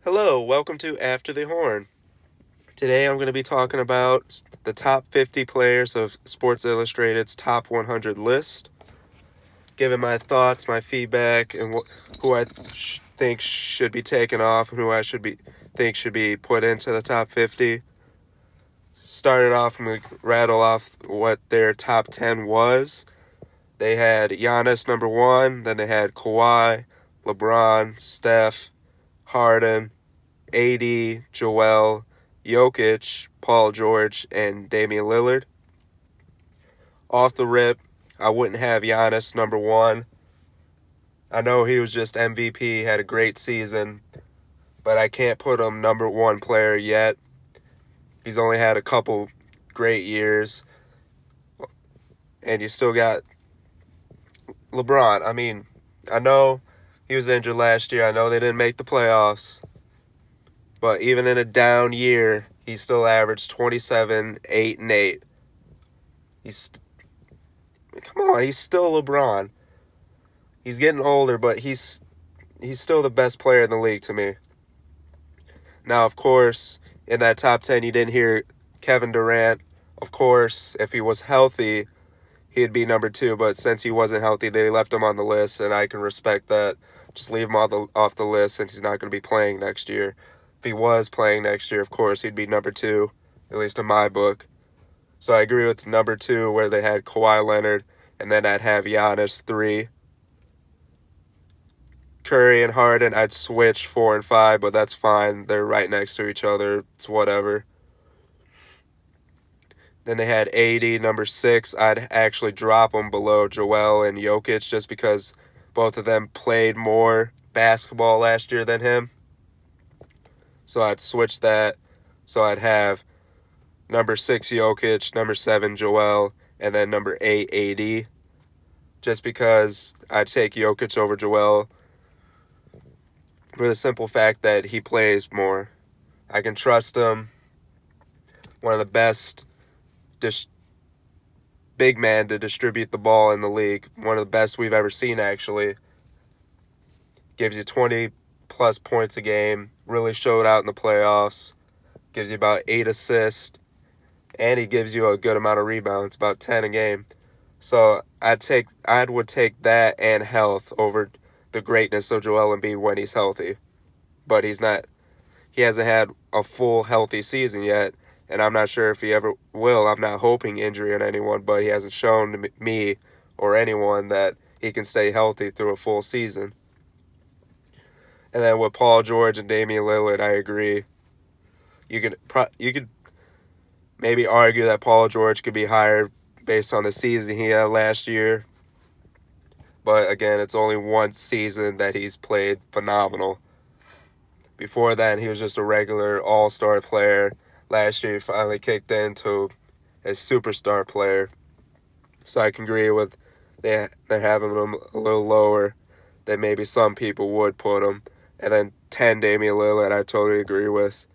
Hello, welcome to After the Horn. Today I'm going to be talking about the top 50 players of Sports Illustrated's top 100 list, giving my thoughts, my feedback, and who I think should be taken off and who I think should be put into the top 50. Started off, I'm going to rattle off what their top 10 was. They had Giannis number 1, then they had Kawhi, LeBron, Steph, Harden, AD, Joel, Jokic, Paul George, and Damian Lillard. Off the rip, I wouldn't have Giannis number 1. I know he was just MVP, had a great season, but I can't put him number 1 player yet. He's only had a couple great years. And you still got LeBron. I know he was injured last year. I know they didn't make the playoffs. But even in a down year, he still averaged 27, 8, and 8. Come on, he's still LeBron. He's getting older, but he's still the best player in the league to me. Now, of course, in that top 10, you didn't hear Kevin Durant. Of course, if he was healthy, he'd be number 2. But since he wasn't healthy, they left him on the list, and I can respect that. Just leave him off the list since he's not going to be playing next year. If he was playing next year, of course, he'd be number 2, at least in my book. So I agree with number 2, where they had Kawhi Leonard, and then I'd have Giannis 3. Curry and Harden, I'd switch 4 and 5, but that's fine. They're right next to each other. It's whatever. Then they had AD, number 6. I'd actually drop them below Joel and Jokic just because both of them played more basketball last year than him. So I'd switch that. So I'd have number 6 Jokic, number 7 Joel, and then number 8 AD. Just because I'd take Jokic over Joel for the simple fact that he plays more. I can trust him. One of the best big man to distribute the ball in the league. One of the best we've ever seen, actually. Gives you 20-plus points a game. Really showed out in the playoffs. Gives you about 8 assists. And he gives you a good amount of rebounds, about 10 a game. So I would take that and health over the greatness of Joel Embiid when he's healthy. But he hasn't had a full healthy season yet, and I'm not sure if he ever will. I'm not hoping injury on anyone, but he hasn't shown to me or anyone that he can stay healthy through a full season. And then with Paul George and Damian Lillard, I agree. You could maybe argue that Paul George could be higher based on the season he had last year. But again, it's only one season that he's played phenomenal. Before that, he was just a regular all-star player. Last year, he finally kicked into a superstar player. So I can agree with they're having him a little lower than maybe some people would put him. And then 10, Damian Lillard, I totally agree with.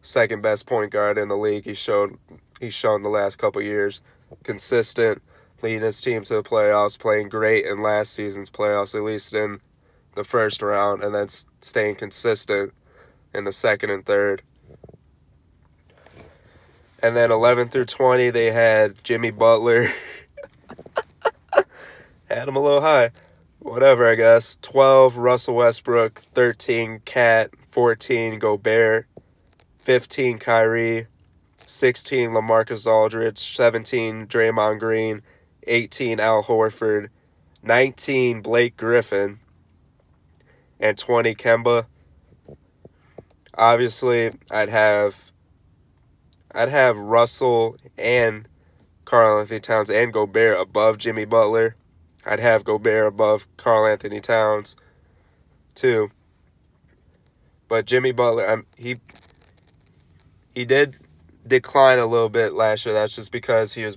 Second best point guard in the league. He's shown the last couple years. Consistent, leading his team to the playoffs, playing great in last season's playoffs, at least in the first round, and then staying consistent in the second and third. And then 11 through 20, they had Jimmy Butler. Had him a little high. Whatever, I guess. 12, Russell Westbrook. 13, Cat. 14, Gobert. 15, Kyrie. 16, LaMarcus Aldridge. 17, Draymond Green. 18, Al Horford. 19, Blake Griffin. And 20, Kemba. Obviously, I'd have Russell and Karl-Anthony Towns and Gobert above Jimmy Butler. I'd have Gobert above Karl-Anthony Towns, too. But Jimmy Butler, he did decline a little bit last year. That's just because he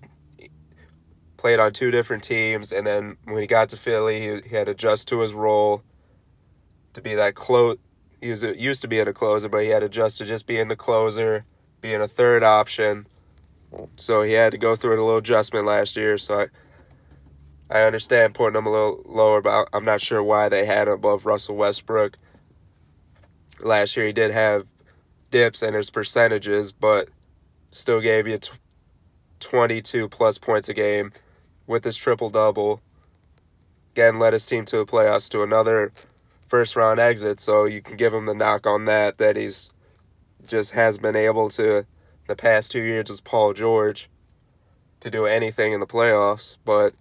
played on 2 different teams, and then when he got to Philly, he had to adjust to his role to be that He used to be a closer, but he had to adjust to just being the closer, being a third option. So he had to go through a little adjustment last year. So I understand putting him a little lower, but I'm not sure why they had him above Russell Westbrook. Last year he did have dips in his percentages, but still gave you 22 plus points a game with his triple-double. Again, led his team to the playoffs to another first-round exit, so you can give him the knock on that he's just has been able to, the past 2 years as Paul George, to do anything in the playoffs. But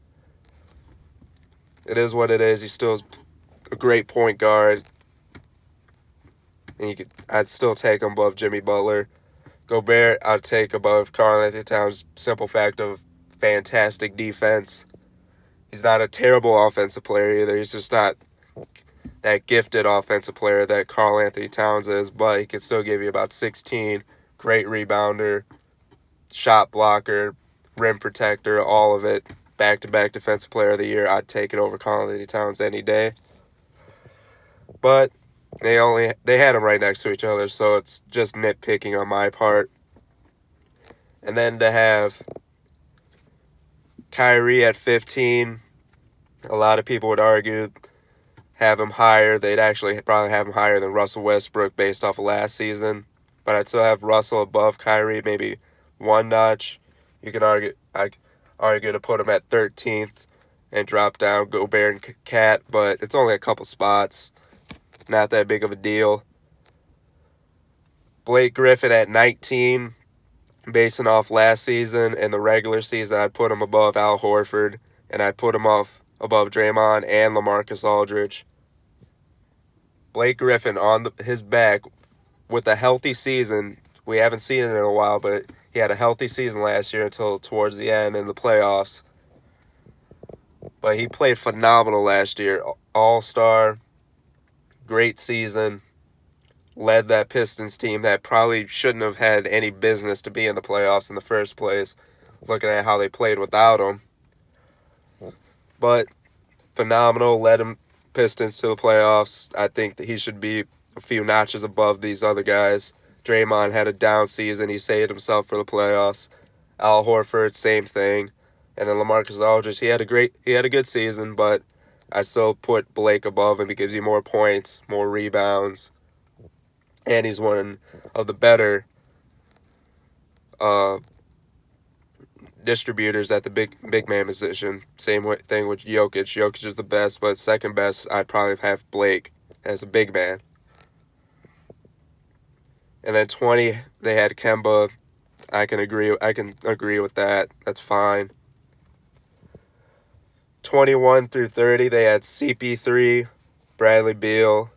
it is what it is. He still is a great point guard. And I'd still take him above Jimmy Butler. Gobert, I'd take above Karl-Anthony Towns. Simple fact of fantastic defense. He's not a terrible offensive player either. He's just not that gifted offensive player that Karl-Anthony Towns is, but he can still give you about 16. Great rebounder, shot blocker, rim protector, all of it. Back-to-back Defensive Player of the Year. I'd take it over Karl-Anthony Towns any day. But they had them right next to each other, so it's just nitpicking on my part. And then to have Kyrie at 15, a lot of people would argue have him higher. They'd actually probably have him higher than Russell Westbrook based off of last season. But I'd still have Russell above Kyrie, maybe one notch. You can argue to put him at 13th and drop down Gobert and Cat, but it's only a couple spots. Not that big of a deal. Blake Griffin at 19, basing off last season and the regular season, I'd put him above Al Horford, and I'd put him above Draymond and LaMarcus Aldridge. Blake Griffin on his back with a healthy season. We haven't seen it in a while, but he had a healthy season last year until towards the end in the playoffs. But he played phenomenal last year. All-star, great season. Led that Pistons team that probably shouldn't have had any business to be in the playoffs in the first place, looking at how they played without him. But phenomenal, led them Pistons to the playoffs. I think that he should be a few notches above these other guys. Draymond had a down season. He saved himself for the playoffs. Al Horford, same thing. And then LaMarcus Aldridge, he had a good season, but I still put Blake above him. He gives you more points, more rebounds, and he's one of the better distributors at the big man position. Same thing with Jokic. Jokic is the best, but second best, I'd probably have Blake as a big man. And then 20, they had Kemba. I can agree with that. That's fine. 21 through 30, they had CP3, Bradley Beal,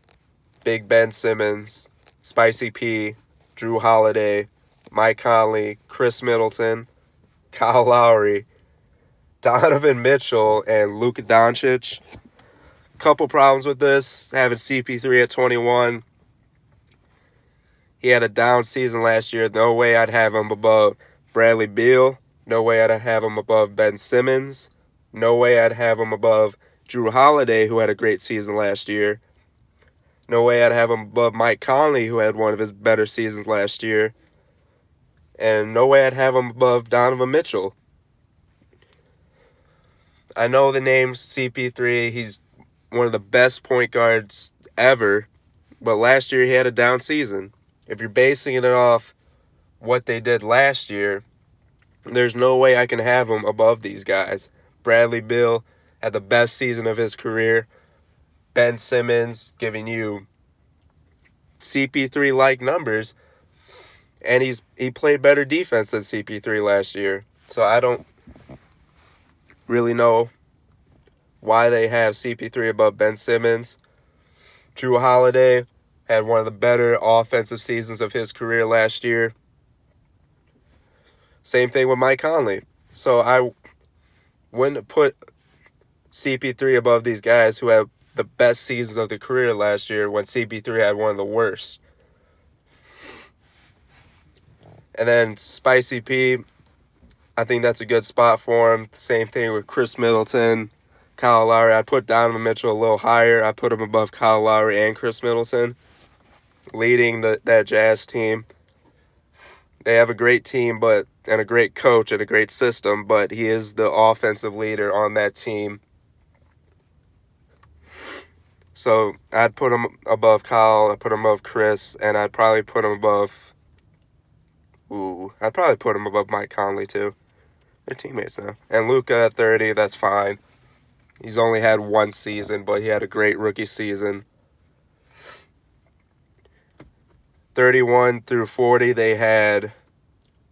Big Ben Simmons, Spicy P, Drew Holiday, Mike Conley, Chris Middleton, Kyle Lowry, Donovan Mitchell, and Luka Doncic. Couple problems with this, having CP3 at 21. He had a down season last year. No way I'd have him above Bradley Beal. No way I'd have him above Ben Simmons. No way I'd have him above Drew Holiday, who had a great season last year. No way I'd have him above Mike Conley, who had one of his better seasons last year. And no way I'd have him above Donovan Mitchell. I know the name CP3. He's one of the best point guards ever. But last year he had a down season. If you're basing it off what they did last year, there's no way I can have him above these guys. Bradley Beal had the best season of his career. Ben Simmons giving you CP3-like numbers. And he played better defense than CP3 last year. So I don't really know why they have CP3 above Ben Simmons. Drew Holiday had one of the better offensive seasons of his career last year. Same thing with Mike Conley. So I wouldn't put CP3 above these guys who have the best seasons of their career last year when CP3 had one of the worst. And then Spicy P, I think that's a good spot for him. Same thing with Chris Middleton, Kyle Lowry. I'd put Donovan Mitchell a little higher. I'd put him above Kyle Lowry and Chris Middleton, leading that Jazz team. They have a great team and a great coach and a great system, but he is the offensive leader on that team. So I'd put him above Kyle, I'd put him above Chris, and I'd probably put him above... I'd probably put him above Mike Conley, too. They're teammates now. And Luka at 30, that's fine. He's only had one season, but he had a great rookie season. 31 through 40, they had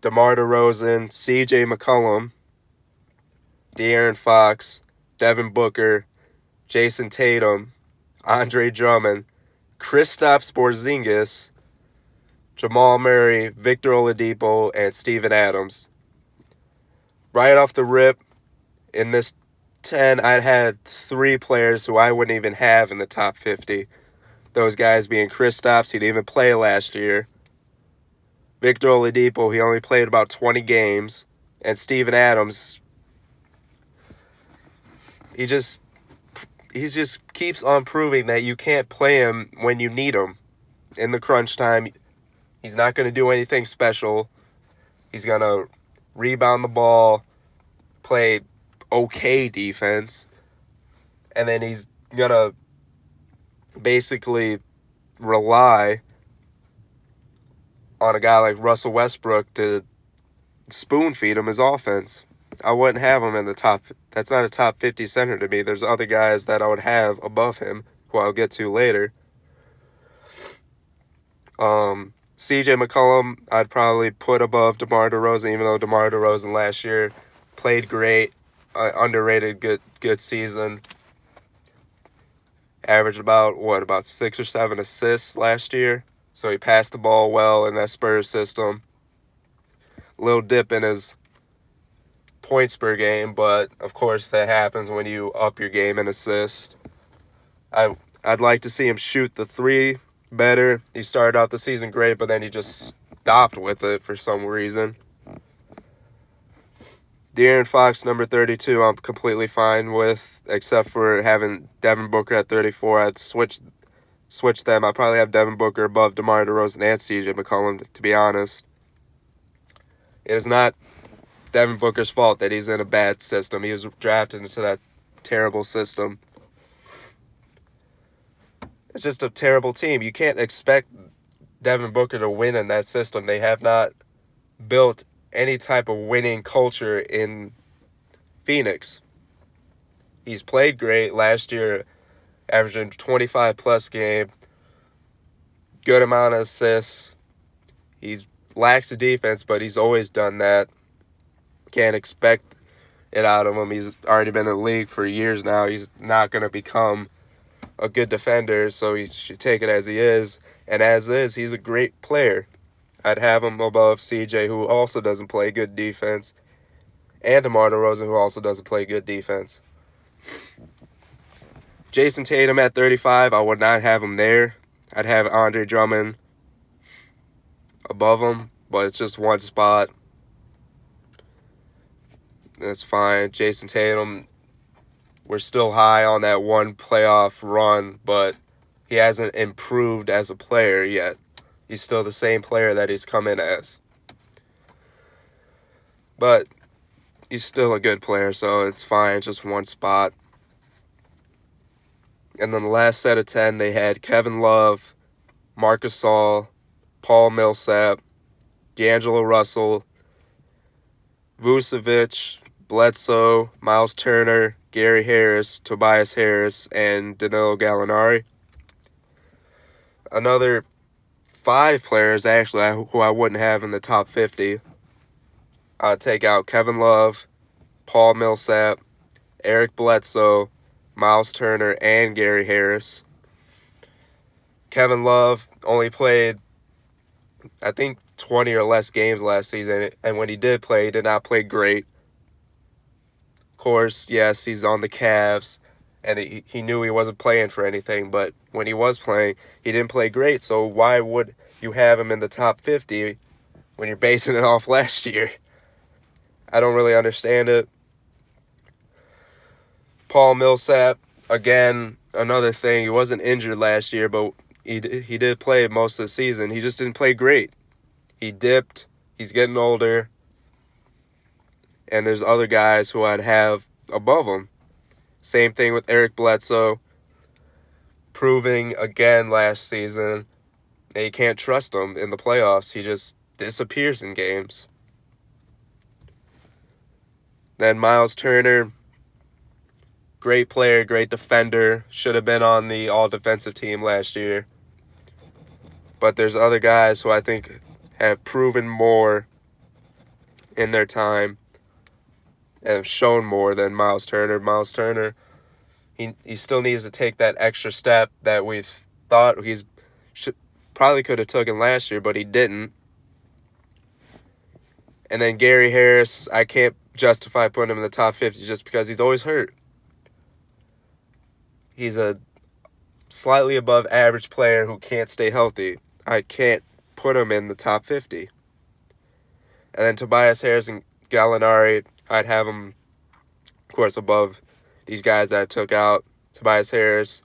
DeMar DeRozan, C.J. McCollum, De'Aaron Fox, Devin Booker, Jason Tatum, Andre Drummond, Kristaps Porzingis, Jamal Murray, Victor Oladipo, and Steven Adams. Right off the rip, in this 10, I had 3 players who I wouldn't even have in the top 50. Those guys being Kristaps, he didn't even play last year. Victor Oladipo, he only played about 20 games. And Steven Adams, he just keeps on proving that you can't play him when you need him. In the crunch time, he's not going to do anything special. He's going to rebound the ball, play okay defense, and then he's going to basically rely on a guy like Russell Westbrook to spoon feed him his offense. I wouldn't have him in the top. That's not a top 50 center to me. There's other guys that I would have above him, who I'll get to later. C.J. McCollum, I'd probably put above DeMar DeRozan, even though DeMar DeRozan last year played great, underrated, good season. Averaged about 6 or 7 assists last year. So he passed the ball well in that Spurs system. Little dip in his points per game, but of course that happens when you up your game and assist. I'd like to see him shoot the 3 better. He started out the season great, but then he just stopped with it for some reason. De'Aaron Fox, number 32, I'm completely fine with, except for having Devin Booker at 34. I'd switch them. I'd probably have Devin Booker above DeMar DeRozan and C.J. McCollum, to be honest. It is not Devin Booker's fault that he's in a bad system. He was drafted into that terrible system. It's just a terrible team. You can't expect Devin Booker to win in that system. They have not built any type of winning culture in Phoenix. He's played great last year, averaging 25-plus game, good amount of assists. He lacks the defense, but he's always done that. Can't expect it out of him. He's already been in the league for years now. He's not going to become a good defender, so he should take it as he is. And as is, he's a great player. I'd have him above CJ, who also doesn't play good defense, and DeMar DeRozan, who also doesn't play good defense. Jason Tatum at 35, I would not have him there. I'd have Andre Drummond above him, but it's just one spot. That's fine. Jason Tatum, we're still high on that one playoff run, but he hasn't improved as a player yet. He's still the same player that he's come in as. But he's still a good player, so it's fine. It's just one spot. And then the last set of 10, they had Kevin Love, Marc Gasol, Paul Millsap, D'Angelo Russell, Vucevic, Bledsoe, Miles Turner, Gary Harris, Tobias Harris, and Danilo Gallinari. Another 5 players, actually, who I wouldn't have in the top 50. I'd take out Kevin Love, Paul Millsap, Eric Bledsoe, Miles Turner, and Gary Harris. Kevin Love only played, I think, 20 or less games last season, and when he did play, he did not play great. Of course, yes, he's on the Cavs, and he knew he wasn't playing for anything, but when he was playing, he didn't play great, so why would you have him in the top 50 when you're basing it off last year? I don't really understand it. Paul Millsap, again, another thing, he wasn't injured last year, but he did play most of the season. He just didn't play great. He dipped. He's getting older. And there's other guys who I'd have above him. Same thing with Eric Bledsoe. proving again last season that you can't trust him in the playoffs. He just disappears in games. Then Miles Turner, great player, great defender, should have been on the all-defensive team last year. But there's other guys who I think have proven more in their time and have shown more than Miles Turner. Miles Turner, he still needs to take that extra step that we've thought probably could have taken last year, but he didn't. And then Gary Harris, I can't justify putting him in the top 50 just because he's always hurt. He's a slightly above average player who can't stay healthy. I can't put him in the top 50. And then Tobias Harris and Gallinari, I'd have him, of course, above these guys that I took out. Tobias Harris,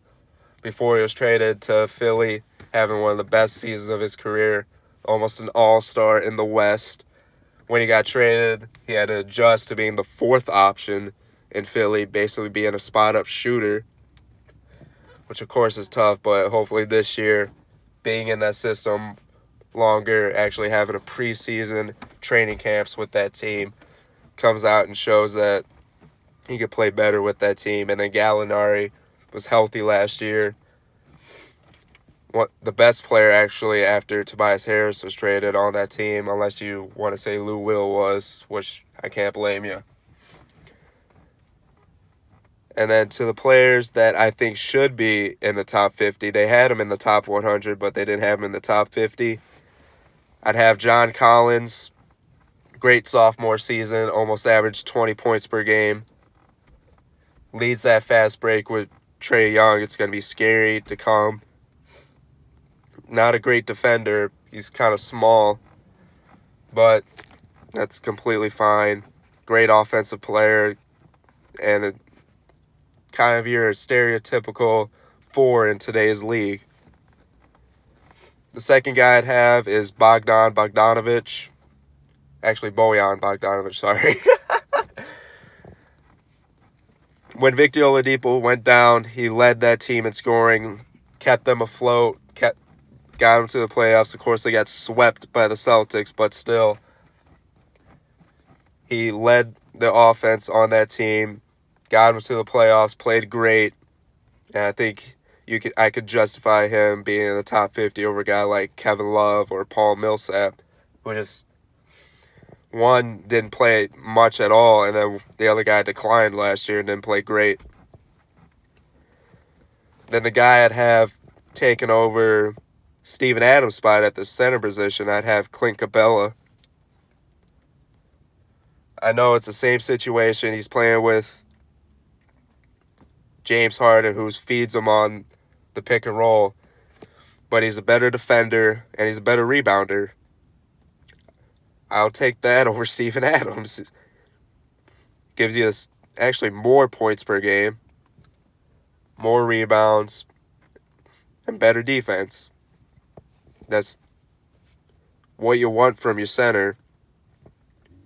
before he was traded to Philly, having one of the best seasons of his career, almost an all-star in the West. When he got traded, he had to adjust to being the fourth option in Philly, basically being a spot-up shooter, which of course is tough, but hopefully this year, being in that system longer, actually having a preseason training camps with that team, comes out and shows that he could play better with that team. And then Gallinari was healthy last year. The best player actually after Tobias Harris was traded on that team, unless you want to say Lou Will was, which I can't blame you. And then to the players that I think should be in the top 50, they had him in the top 100, but they didn't have him in the top 50. I'd have John Collins, great sophomore season, almost averaged 20 points per game. Leads that fast break with Trae Young. It's going to be scary to come. Not a great defender. He's kind of small, but that's completely fine. Great offensive player, and kind of your stereotypical 4 in today's league. The second guy I'd have is Bojan Bogdanovic. Actually, Bojan Bogdanovic, sorry. When Victor Oladipo went down, he led that team in scoring, kept them afloat, got them to the playoffs. Of course, they got swept by the Celtics, but still, he led the offense on that team, got them to the playoffs, played great, and I think I could justify him being in the top 50 over a guy like Kevin Love or Paul Millsap, who just, one, didn't play much at all, and then the other guy declined last year and didn't play great. Then the guy I'd have taken over Steven Adams' spot at the center position, I'd have Clint Capella. I know it's the same situation. He's playing with James Harden, who feeds him on the pick and roll, but he's a better defender and he's a better rebounder. I'll take that over Steven Adams. Gives you actually more points per game, more rebounds, and better defense. That's what you want from your center,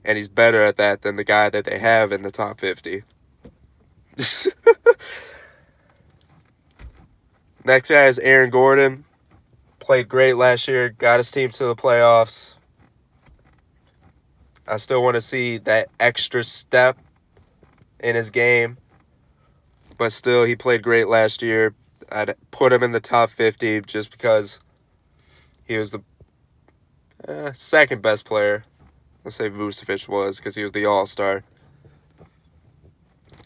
and he's better at that than the guy that they have in the top 50. Next guy is Aaron Gordon. Played great last year, got his team to the playoffs. I still want to see that extra step in his game, but still, he played great last year. I'd put him in the top 50 just because he was the second best player. Let's say Vucevic was, because he was the all-star.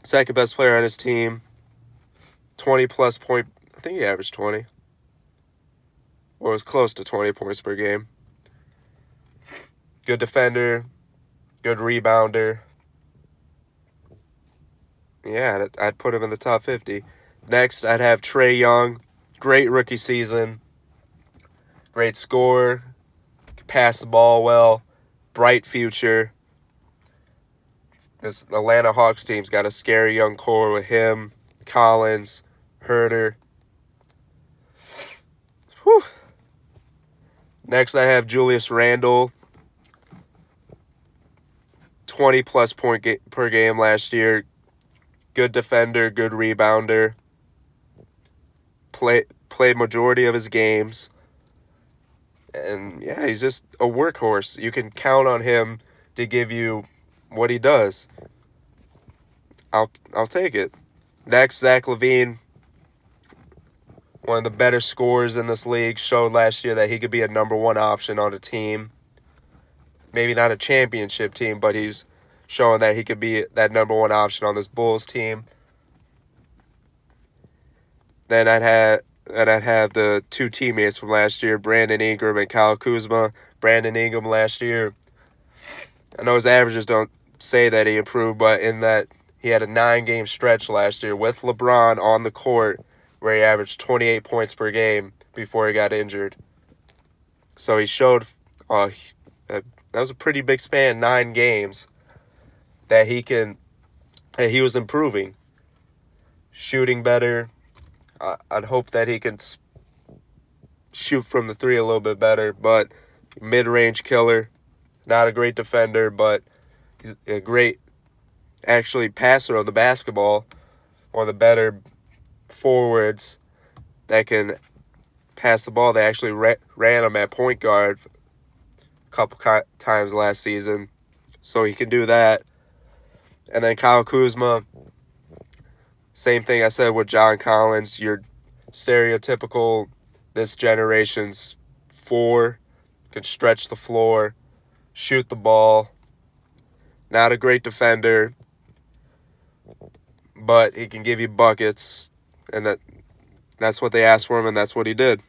Second best player on his team. 20-plus point. I think he averaged 20. Or was close to 20 points per game. Good defender. Good rebounder. Yeah, I'd put him in the top 50. Next, I'd have Trae Young. Great rookie season. Great scorer. Can pass the ball well. Bright future. This Atlanta Hawks team's got a scary young core with him, Collins, Herter. Whew. Next, I have Julius Randle. 20-plus point per game last year. Good defender, good rebounder. played majority of his games. And yeah, he's just a workhorse. You can count on him to give you what he does. I'll take it. Next, Zach LaVine, one of the better scorers in this league, showed last year that he could be a number one option on a team. Maybe not a championship team, but he's showing that he could be that number one option on this Bulls team. Then I'd have the two teammates from last year, Brandon Ingram and Kyle Kuzma. Brandon Ingram last year, I know his averages don't say that he improved, but in that he had a 9-game stretch last year with LeBron on the court where he averaged 28 points per game before he got injured. So he showed that was a pretty big span, 9 games, that he was improving, shooting better. I'd hope that he can shoot from the three a little bit better, but mid-range killer. Not a great defender, but he's a great, actually, passer of the basketball. One of the better forwards that can pass the ball. They actually ran him at point guard a couple times last season, so he can do that. And then Kyle Kuzma, same thing I said with John Collins. Your stereotypical this generation's 4, can stretch the floor, shoot the ball. Not a great defender, but he can give you buckets, and that's what they asked for him, and that's what he did.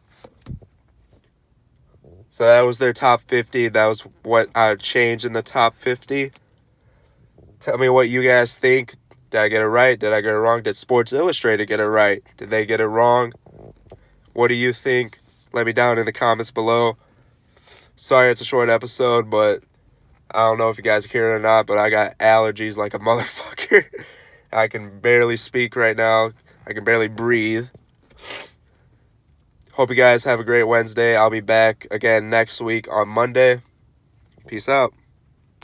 So that was their top 50. That was what I would change in the top 50. Tell me what you guys think. Did I get it right? Did I get it wrong? Did Sports Illustrated get it right? Did they get it wrong? What do you think? Let me down in the comments below. Sorry it's a short episode, but I don't know if you guys are hearing it or not, but I got allergies like a motherfucker. I can barely speak right now. I can barely breathe. Hope you guys have a great Wednesday. I'll be back again next week on Monday. Peace out.